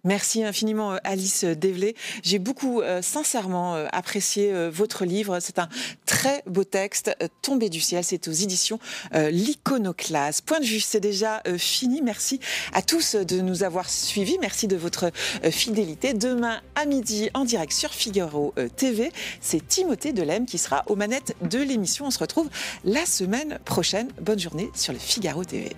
Merci infiniment Alice Dévelé. J'ai beaucoup sincèrement apprécié votre livre. C'est un très beau texte, Tombé du ciel. C'est aux éditions L'Iconoclaste. Point de vue, c'est déjà fini. Merci à tous de nous avoir suivis. Merci de votre fidélité. Demain à midi en direct sur Figaro TV, c'est Timothée Delem qui sera aux manettes de l'émission. On se retrouve la semaine prochaine. Bonne journée sur le Figaro TV.